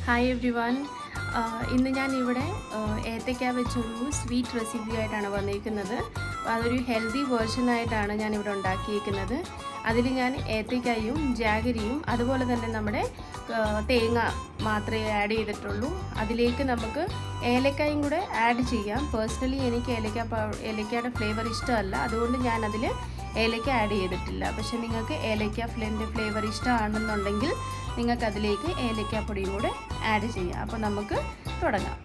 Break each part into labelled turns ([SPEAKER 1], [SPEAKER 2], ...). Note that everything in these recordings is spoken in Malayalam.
[SPEAKER 1] Hi every one. ഇന്ന് ഞാൻ ഇവിടെ ഏത്തയ്ക്ക വെച്ചൊരു സ്വീറ്റ് റെസിപ്പി ആയിട്ടാണ് വന്നിരിക്കുന്നത്. അതൊരു ഹെൽത്തി വേർഷനായിട്ടാണ് ഞാനിവിടെ ഉണ്ടാക്കിയിരിക്കുന്നത്. അതിൽ ഞാൻ ഏത്തയ്ക്കായും ജാഗരിയും അതുപോലെ തന്നെ നമ്മുടെ തേങ്ങ മാത്രമേ ആഡ് ചെയ്തിട്ടുള്ളൂ. അതിലേക്ക് നമുക്ക് ഏലക്കായും കൂടെ ആഡ് ചെയ്യാം. പേഴ്സണലി എനിക്ക് ഏലക്കയുടെ ഫ്ലേവർ ഇഷ്ടമല്ല, അതുകൊണ്ട് ഞാനതിൽ ഏലക്ക ആഡ് ചെയ്തിട്ടില്ല. പക്ഷേ നിങ്ങൾക്ക് ഏലക്ക ഫ്ലേവർ ഇഷ്ടമാണെന്നുണ്ടെങ്കിൽ നിങ്ങൾക്ക് അതിലേക്ക് ഏലക്കാപ്പൊടിയും കൂടെ ആഡ് ചെയ്യാം. അപ്പോൾ നമുക്ക് തുടങ്ങാം.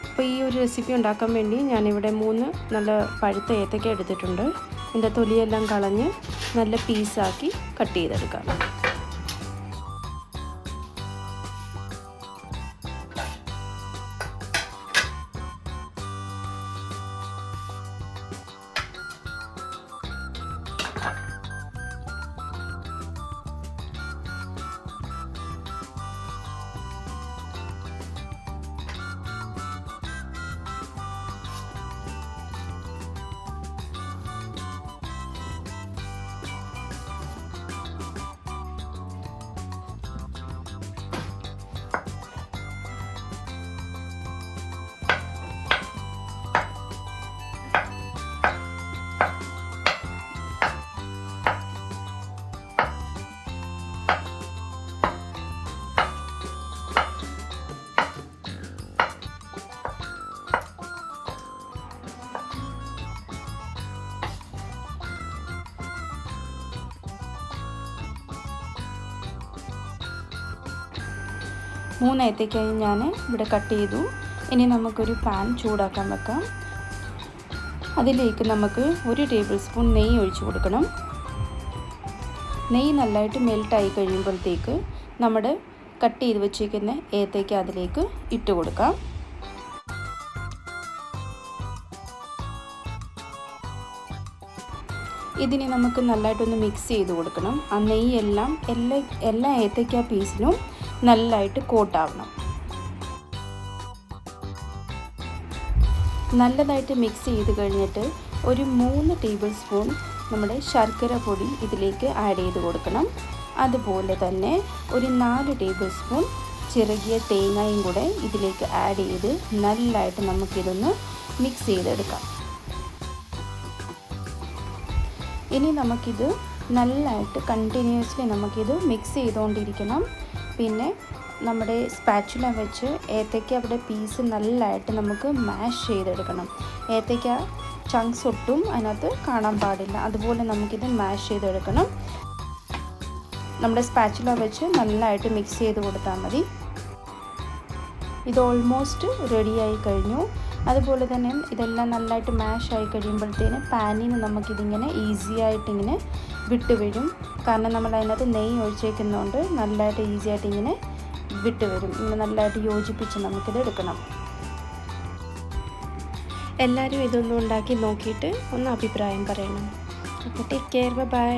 [SPEAKER 1] അപ്പോൾ ഈ ഒരു റെസിപ്പി ഉണ്ടാക്കാൻ വേണ്ടി ഞാനിവിടെ 3 നല്ല പഴുത്ത ഏത്തയ്ക്ക എടുത്തിട്ടുണ്ട്. ഇതിൻ്റെ തൊലിയെല്ലാം കളഞ്ഞ് നല്ല പീസാക്കി കട്ട് ചെയ്തെടുക്കാം. മൂന്ന് ഏത്തയ്ക്കായും ഞാൻ ഇവിടെ കട്ട് ചെയ്തു. ഇനി നമുക്കൊരു പാൻ ചൂടാക്കാൻ വെക്കാം. അതിലേക്ക് നമുക്ക് 1 ടേബിൾ സ്പൂൺ നെയ്യ് ഒഴിച്ചു കൊടുക്കണം. നെയ്യ് നല്ലതായിട്ട് മെൽട്ടായി കഴിയുമ്പോഴത്തേക്ക് നമ്മുടെ കട്ട് ചെയ്ത് വെച്ചിരിക്കുന്ന ഏത്തയ്ക്ക അതിലേക്ക് ഇട്ട് കൊടുക്കാം. ഇതിനെ നമുക്ക് നല്ലതായിട്ടൊന്ന് മിക്സ് ചെയ്ത് കൊടുക്കണം. ആ നെയ്യെല്ലാം എല്ലാ ഏത്തയ്ക്ക പീസിലും നല്ലതായിട്ട് കോട്ടാവണം. നല്ലതായിട്ട് മിക്സ് ചെയ്ത് കഴിഞ്ഞിട്ട് ഒരു 3 ടേബിൾ സ്പൂൺ നമ്മുടെ ശർക്കര പൊടി ഇതിലേക്ക് ആഡ് ചെയ്ത് കൊടുക്കണം. അതുപോലെ തന്നെ ഒരു 4 ടേബിൾ സ്പൂൺ ചിരകിയ തേങ്ങയും കൂടെ ഇതിലേക്ക് ആഡ് ചെയ്ത് നല്ലതായിട്ട് നമുക്കിതൊന്ന് മിക്സ് ചെയ്തെടുക്കാം. ഇനി നമുക്കിത് നല്ലതായിട്ട് കണ്ടിന്യൂസ്ലി നമുക്കിത് മിക്സ് ചെയ്തുകൊണ്ടിരിക്കണം. പിന്നെ നമ്മുടെ സ്പാച്ചുല വെച്ച് ഏത്തയ്ക്ക അവിടെ പീസ് നല്ലതായിട്ട് നമുക്ക് മാഷ് ചെയ്തെടുക്കണം. ഏത്തയ്ക്ക ചങ്ക്സ് ഒട്ടും അതിനകത്ത് കാണാൻ പാടില്ല. അതുപോലെ നമുക്കിത് മാഷ് ചെയ്തെടുക്കണം. നമ്മുടെ സ്പാച്ചുല വെച്ച് നല്ലതായിട്ട് മിക്സ് ചെയ്ത് കൊടുത്താൽ മതി. ഇത് ഓൾമോസ്റ്റ് റെഡിയായി കഴിഞ്ഞു. അതുപോലെ തന്നെ ഇതെല്ലാം നല്ലതായിട്ട് മാഷ് ആയി കഴിയുമ്പോഴത്തേന് പാനിൽ നിന്ന് നമുക്കിതിങ്ങനെ ഈസി ആയിട്ടിങ്ങനെ വിട്ട് വരും. കാരണം നമ്മൾ അതിനകത്ത് നെയ്യ് ഒഴിച്ചേക്കുന്നതുകൊണ്ട് നല്ലതായിട്ട് ഈസി ആയിട്ട് ഇങ്ങനെ വിട്ട് വരും. ഇങ്ങനെ നല്ലതായിട്ട് യോജിപ്പിച്ച് നമുക്കിത് എടുക്കണം. എല്ലാവരും ഇതൊന്നും ഉണ്ടാക്കി നോക്കിയിട്ട് ഒന്ന് അഭിപ്രായം പറയണം. അപ്പോൾ ടേക്ക് കെയർ, ബൈ.